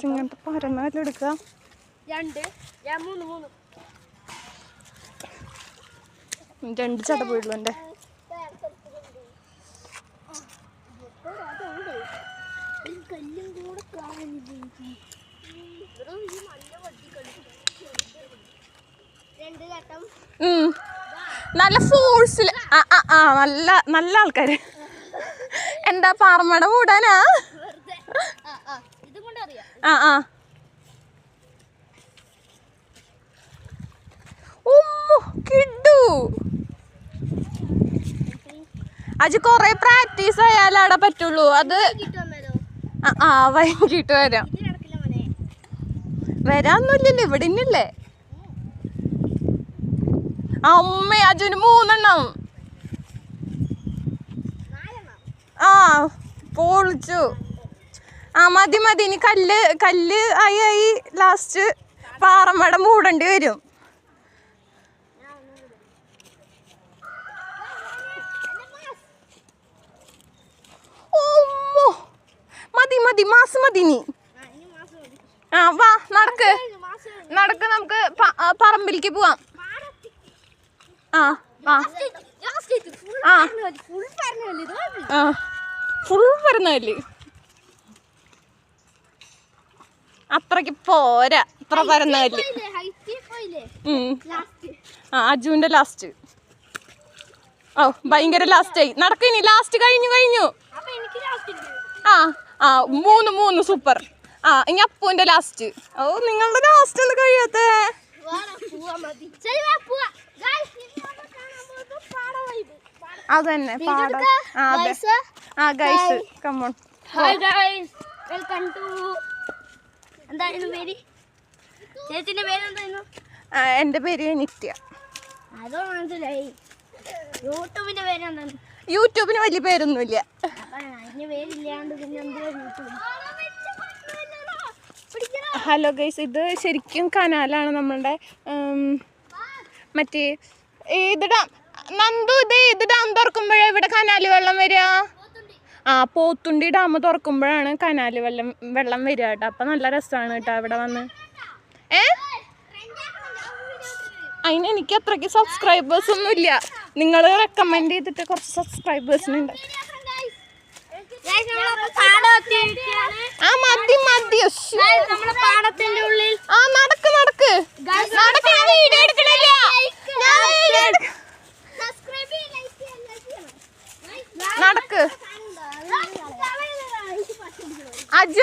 ഇങ്ങനത്തെ പരന്നാലും എടുക്കാം. രണ്ട് ചടപുള്ളൂ എൻ്റെ. നല്ല ഫോഴ്സിൽ നല്ല നല്ല ആൾക്കാര്. എന്താ പാറമട മൂടാനാ? കിട്ടു അത് കൊറേ പ്രാക്ടീസ് ആയാലവിടെ പറ്റുള്ളൂ. അത് വൈകിട്ട് വരാം. വരാന്നൊല്ലല്ലോ, ഇവിടെ ഇന്നല്ലേ. അമ്മ അജുന് 3 എണ്ണം. പൊളിച്ചു. മതി ഇനി കല്ല് ആയി ലാസ്റ്റ് പാറമട മൂടേണ്ടി വരും. മതി മാസം മതി. നീ വാ നടക്ക് നമുക്ക് പറമ്പിലേക്ക് പോവാം. ഫുൾ പരന്നല്ലേ, അത്രക്ക് പോരാ. അത്ര പരന്നല്ലേ. അജുവിന്റെ ലാസ്റ്റ്. ഭയങ്കര ലാസ്റ്റ് ആയി. നടക്കിനി ലാസ്റ്റ് കഴിഞ്ഞു. 3 സൂപ്പർ. ഇനി അപ്പുവിന്റെ ലാസ്റ്റ്. നിങ്ങളുടെ ലാസ്റ്റ് ഒന്ന് കഴിയാത്തേ. അതന്നെ പാടം. Guys come on. Hi guys, welcome to. എന്തായിരുന്നു പേര്? ചേച്ചിന്റെ പേരെന്തായിരുന്നു? എൻ്റെ പേര് നിത്യ. അതോ മനസ്സിലായി. യൂട്യൂബിന്റെ പേരെന്താണ്? യൂട്യൂബിന് വലിയ പേരൊന്നുമില്ല. ഹലോ ഗൈസ്, ഇത് ശരിക്കും കനാലാണ് നമ്മളുടെ. മറ്റേ ഇത് നന്ദു, ഇത് ഡാം തുറക്കുമ്പോഴാണ് ഇവിടെ കനാല് വെള്ളം വരിക. പോത്തുണ്ടി ഡാം തുറക്കുമ്പോഴാണ് കനാല് വെള്ളം വരിക കേട്ടോ. അപ്പം നല്ല രസമാണ് കേട്ടോ ഇവിടെ വന്ന്. അതിന് എനിക്ക് അത്രയ്ക്ക് സബ്സ്ക്രൈബേഴ്സ് ഒന്നും ഇല്ല. നിങ്ങൾ റെക്കമെൻഡ് ചെയ്തിട്ട് കുറച്ച് സബ്സ്ക്രൈബേഴ്സിനുണ്ട്.